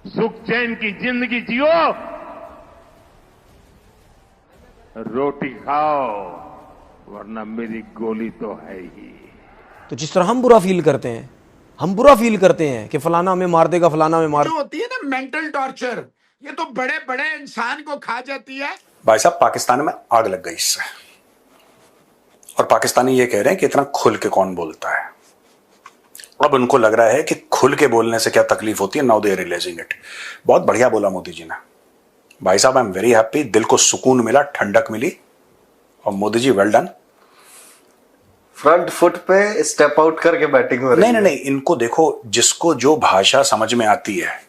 सुख चैन की जिंदगी जियो, रोटी खाओ, वरना मेरी गोली तो है ही। तो जिस तरह हम बुरा फील करते हैं, हम बुरा फील करते हैं कि फलाना हमें मार देगा, फलाना हमें मार जो होती है ना मेंटल टॉर्चर, ये तो बड़े बड़े इंसान को खा जाती है। भाई साहब, पाकिस्तान में आग लग गई इससे, और पाकिस्तानी ये कह रहे हैं कि इतना खुल के कौन बोलता है। अब उनको लग रहा है कि खुल के बोलने से क्या तकलीफ होती है। Now they are realising it. बहुत बढ़िया बोला मोदी जी ने। भाई साहब, आई एम वेरी हैप्पी। दिल को सुकून मिला, ठंडक मिली, और Modi ji well done. Front foot पे स्टेप आउट करके बैटिंग हो रही है। नहीं, इनको देखो, जिसको जो भाषा समझ में आती है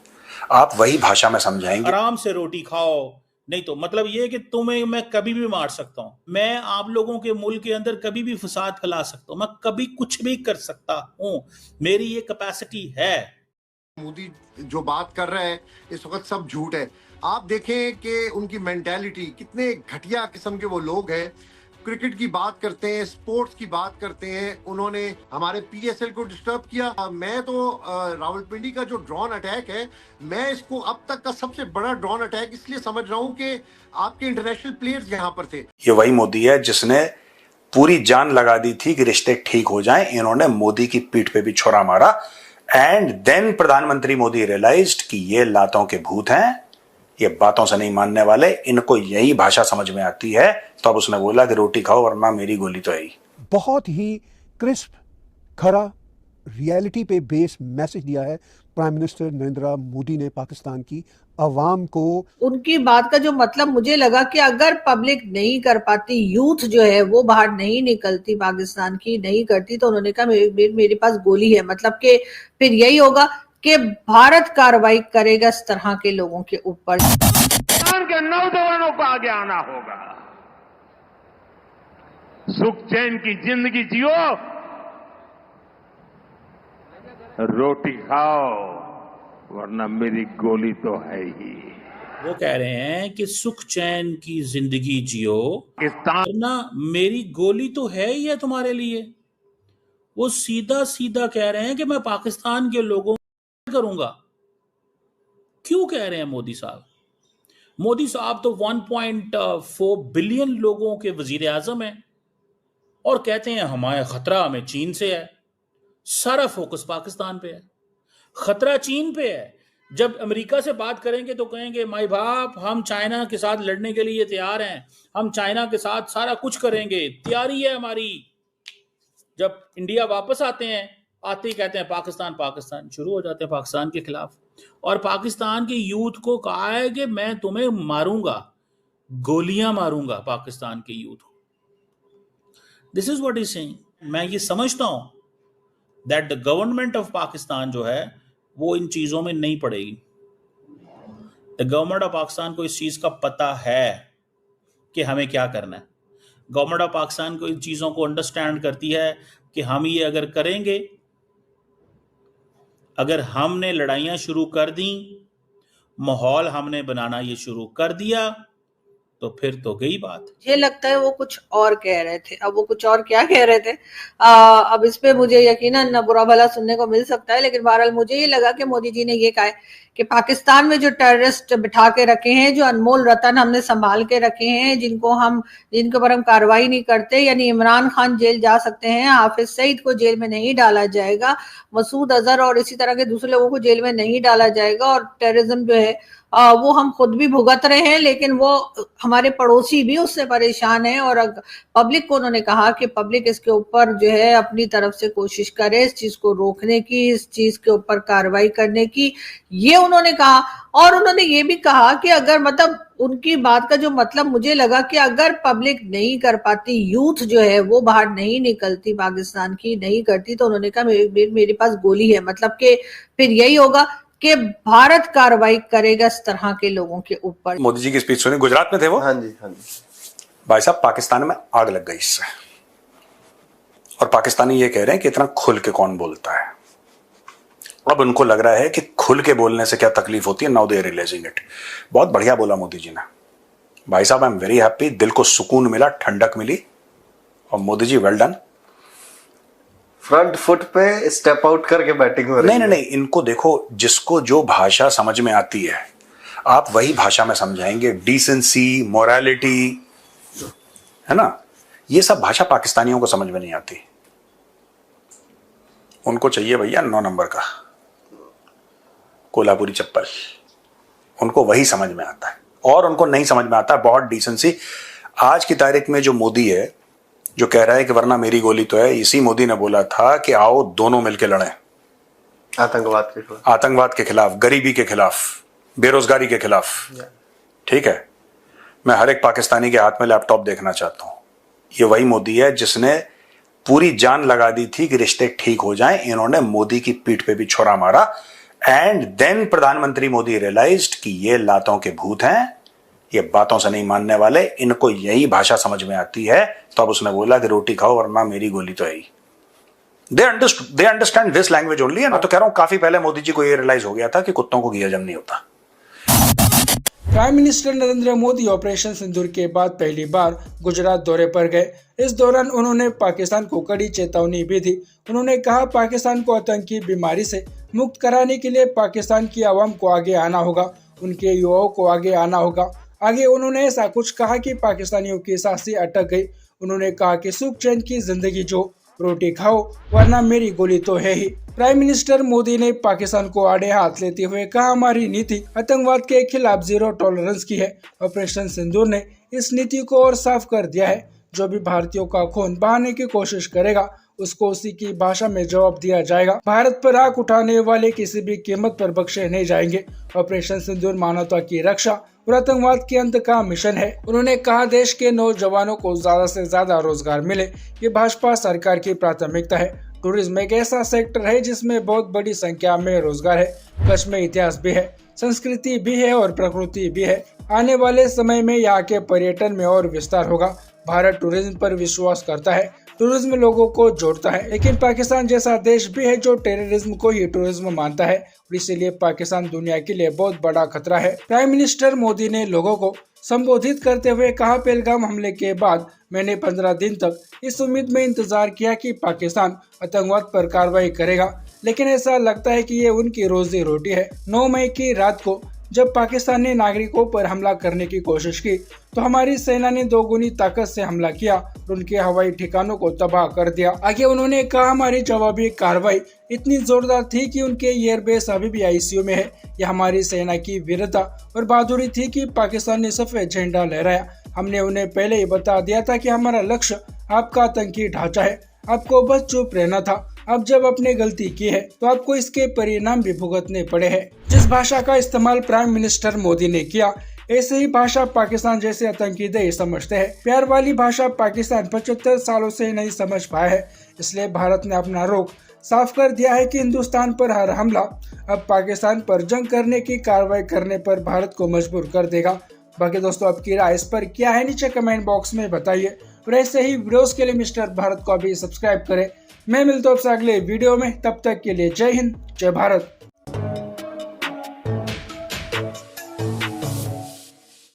आप वही भाषा में समझाएंगे। आराम से रोटी खाओ, नहीं तो मतलब ये है कि तुम्हें मैं कभी भी मार सकता हूं, मैं आप लोगों के मुल्क के अंदर कभी भी फसाद फैला सकता हूं, मैं कभी कुछ भी कर सकता हूं, मेरी ये कैपेसिटी है। मोदी जो बात कर रहे हैं इस वक्त सब झूठ है। आप देखें कि उनकी मेंटालिटी, कितने घटिया किस्म के वो लोग हैं। क्रिकेट की बात करते हैं, स्पोर्ट्स की बात करते हैं। उन्होंने हमारे पीएसएल को डिस्टर्ब किया। मैं तो रावलपिंडी का जो ड्रोन अटैक है, मैं इसको अब तक का सबसे बड़ा ड्रोन अटैक इसलिए समझ रहा हूं कि आपके इंटरनेशनल प्लेयर्स यहां पर थे। ये वही मोदी है जिसने पूरी जान लगा दी थी कि रिश्ते ठीक हो जाएं। इन्होंने मोदी की पीठ पे भी छोरा मारा, एंड देन प्रधानमंत्री मोदी रियलाइज्ड कि ये लातों के भूत हैं, ये बातों से नहीं मानने वाले, इनको यही भाषा समझ में आती है। तो अब उसने बोला कि रोटी खाओ, वरना मेरी गोली तो है ही। बहुत ही क्रिस्प, खरा, रियलिटी पे बेस मैसेज दिया है प्राइम मिनिस्टर नरेंद्र मोदी ने पाकिस्तान की अवाम को। उनकी बात का जो मतलब मुझे लगा कि अगर पब्लिक नहीं कर पाती, यूथ जो है वो बाहर नहीं निकलती, पाकिस्तान की नहीं करती, तो उन्होंने कहा मेरे पास गोली है। मतलब कि फिर यही होगा कि भारत कार्रवाई करेगा इस तरह के लोगों के ऊपर। पाकिस्तान के नौजवानों को आगे आना होगा। सुख चैन की जिंदगी जियो, रोटी खाओ, वरना मेरी गोली तो है ही। वो कह रहे हैं कि सुख चैन की जिंदगी जियो, वरना मेरी गोली तो है ही है तुम्हारे लिए। वो सीधा सीधा कह रहे हैं कि मैं पाकिस्तान के लोगों को करूंगा। क्यों कह रहे हैं मोदी साहब? मोदी साहब तो 1.4 बिलियन लोगों के वजीर आजम हैं और कहते हैं हमारा खतरा हमें चीन से है। सारा फोकस पाकिस्तान पे है, खतरा चीन पे है। जब अमेरिका से बात करेंगे तो कहेंगे माई बाप, हम चाइना के साथ लड़ने के लिए तैयार हैं, हम चाइना के साथ सारा कुछ करेंगे, तैयारी है हमारी। जब इंडिया वापस आते हैं, आते ही कहते हैं पाकिस्तान पाकिस्तान, शुरू हो जाते हैं पाकिस्तान के खिलाफ। और पाकिस्तान के यूथ को कहा है कि मैं तुम्हें मारूंगा, गोलियां मारूंगा पाकिस्तान के यूथ को। This is what is saying. मैं ये समझता हूं that the government of Pakistan जो है वो इन चीजों में नहीं पड़ेगी। द गवर्नमेंट ऑफ पाकिस्तान को इस चीज का पता है कि हमें क्या करना है। गवर्नमेंट ऑफ पाकिस्तान को इन चीजों को अंडरस्टैंड करती है कि हम ये अगर करेंगे, अगर हमने लड़ाइयां शुरू कर दी, माहौल हमने बनाना ये शुरू कर दिया, तो फिर तो गई बात। मुझे लगता है वो कुछ और कह रहे थे। अब वो कुछ और क्या कह रहे थे, अब इस पे मुझे यकीनन बुरा भला सुनने को मिल सकता है, लेकिन बहरहाल मुझे ये लगा कि मोदी जी ने ये कहा है कि पाकिस्तान में जो टेररिस्ट बिठा के रखे हैं, जो अनमोल रतन हमने संभाल के रखे हैं, जिनके ऊपर हम कार्रवाई नहीं करते, यानी इमरान खान जेल जा सकते हैं, हाफिज सईद को जेल में नहीं डाला जाएगा, मसूद अजहर और इसी तरह के दूसरे लोगों को जेल में नहीं डाला जाएगा, और टेररिज्म जो है वो हम खुद भी भुगत रहे हैं, लेकिन वो हमारे पड़ोसी भी उससे परेशान है। और पब्लिक को उन्होंने कहा कि पब्लिक इसके ऊपर जो है अपनी तरफ से कोशिश करे इस चीज को रोकने की, इस चीज के ऊपर कार्रवाई करने की, ये उन्होंने कहा। और उन्होंने ये भी कहा कि अगर मतलब उनकी बात का जो मतलब मुझे लगा कि अगर पब्लिक नहीं कर पाती, यूथ जो है वो बाहर नहीं निकलती, पाकिस्तान की नहीं करती, तो उन्होंने कहा मेरे पास गोली है। मतलब कि फिर यही होगा कि भारत कार्रवाई करेगा इस तरह के लोगों के ऊपर। मोदी जी की स्पीच सुनी, गुजरात में थे वो। हाँ जी, हाँ जी। भाई साहब, पाकिस्तान में आग लग गई इससे, और पाकिस्तानी ये कह रहे हैं कि इतना खुल के कौन बोलता है। अब उनको लग रहा है कि खुल के बोलने से क्या तकलीफ होती है। Now they are realising it. बहुत बढ़िया बोला मोदी जी ने। भाई साहब, आई एम वेरी हैप्पी। दिल को सुकून मिला, ठंडक मिली, और Modi ji well done. Front foot पे स्टेप आउट करके बैटिंग हो रही नहीं है। नहीं नहीं, इनको देखो, जिसको जो भाषा समझ में आती है आप वही भाषा में समझाएंगे। डिसेंसी, मोरालिटी, है ना, ये सब भाषा पाकिस्तानियों को समझ में नहीं आती। उनको चाहिए भैया 9 नंबर का कोल्हापुरी चप्पल, उनको वही समझ में आता है। और उनको नहीं समझ में आता बहुत डिसेंसी। आज की तारीख में जो मोदी है, जो कह रहा है कि वरना मेरी गोली तो है, इसी मोदी ने बोला था कि आओ दोनों मिलकर लड़ें, आतंकवाद के खिलाफ, गरीबी के खिलाफ, बेरोजगारी के खिलाफ। ठीक है, मैं हर एक पाकिस्तानी के हाथ में लैपटॉप देखना चाहता हूं। ये वही मोदी है जिसने पूरी जान लगा दी थी कि रिश्ते ठीक हो जाएं। इन्होंने मोदी की पीठ पे भी छुरा मारा। एंड देन प्रधानमंत्री मोदी रियलाइज्ड कि ये लातों के भूत हैं, ये बातों से नहीं मानने वाले, इनको यही भाषा समझ में आती है। तो अब उसने बोला कि रोटी खाओ वरना मेरी गोली तो है ही। They understand this language only. मैं तो कह रहा हूं काफी पहले मोदी जी को ये रियलाइज हो गया था कि कुत्तों को घी हजम नहीं होता। Prime minister Narendra Modi operation Sindoor के बाद पहली बार गुजरात दौरे पर गए। इस दौरान उन्होंने पाकिस्तान को कड़ी चेतावनी भी दी। उन्होंने कहा पाकिस्तान को आतंकी बीमारी से मुक्त कराने के लिए पाकिस्तान की आवाम को आगे आना होगा, उनके युवाओं को आगे आना होगा। आगे उन्होंने ऐसा कुछ कहा कि पाकिस्तानियों की सांसें अटक गई। उन्होंने कहा कि सुख चैन की जिंदगी जो, रोटी खाओ वरना मेरी गोली तो है ही। प्राइम मिनिस्टर मोदी ने पाकिस्तान को आड़े हाथ लेते हुए कहा हमारी नीति आतंकवाद के खिलाफ 0 टॉलरेंस की है। ऑपरेशन सिंदूर ने इस नीति को और साफ कर दिया है। जो भी भारतीयों का खून बहाने की कोशिश करेगा उसको उसी की भाषा में जवाब दिया जाएगा। भारत पर आंख उठाने वाले किसी भी कीमत पर बख्शे नहीं जाएंगे। ऑपरेशन सिंदूर मानवता की रक्षा और आतंकवाद के अंत का मिशन है। उन्होंने कहा देश के नौजवानों को ज्यादा से ज्यादा रोजगार मिले, ये भाजपा सरकार की प्राथमिकता है। टूरिज्म एक ऐसा सेक्टर है जिसमें बहुत बड़ी संख्या में रोजगार है। कच्छ में इतिहास भी है, संस्कृति भी है और प्रकृति भी है। आने वाले समय में यहाँ के पर्यटन में और विस्तार होगा। भारत टूरिज्म पर विश्वास करता है, टूरिज्म लोगों को जोड़ता है। लेकिन पाकिस्तान जैसा देश भी है जो टेररिज्म को ही टूरिज्म मानता है और इसीलिए पाकिस्तान दुनिया के लिए बहुत बड़ा खतरा है। प्राइम मिनिस्टर मोदी ने लोगों को संबोधित करते हुए कहा पहलगाम हमले के बाद मैंने 15 दिन तक इस उम्मीद में इंतजार किया कि पाकिस्तान आतंकवाद पर कार्रवाई करेगा, लेकिन ऐसा लगता है कि ये उनकी रोजी रोटी है। 9 मई की रात को जब पाकिस्तान ने नागरिकों पर हमला करने की कोशिश की तो हमारी सेना ने 2 गुनी ताकत से हमला किया और उनके हवाई ठिकानों को तबाह कर दिया। आगे उन्होंने कहा हमारी जवाबी कार्रवाई इतनी जोरदार थी कि उनके एयरबेस अभी भी आईसीयू में है। यह हमारी सेना की वीरता और बहादुरी थी कि पाकिस्तान ने सफेद झंडा लहराया। हमने उन्हें पहले ही बता दिया था कि हमारा लक्ष्य आपका आतंकी ढांचा है, आपको बस चुप रहना था। अब जब आपने गलती की है तो आपको इसके परिणाम भी भुगतने पड़े हैं। जिस भाषा का इस्तेमाल प्राइम मिनिस्टर मोदी ने किया, ऐसे ही भाषा पाकिस्तान जैसे आतंकी देश समझते हैं। प्यार वाली भाषा पाकिस्तान 75 सालों से नहीं समझ पाया है। इसलिए भारत ने अपना रुख साफ कर दिया है कि हिंदुस्तान पर हर हमला अब पाकिस्तान पर जंग करने की कार्रवाई करने पर भारत को मजबूर कर देगा। बाकी दोस्तों आपकी राय इस पर क्या है नीचे कमेंट बॉक्स में बताइए और ऐसे ही वीडियोस के लिए मिस्टर भारत को अभी सब्सक्राइब करें। मैं मिलता हूं आपसे अगले वीडियो में, तब तक के लिए जय हिंद, जय भारत।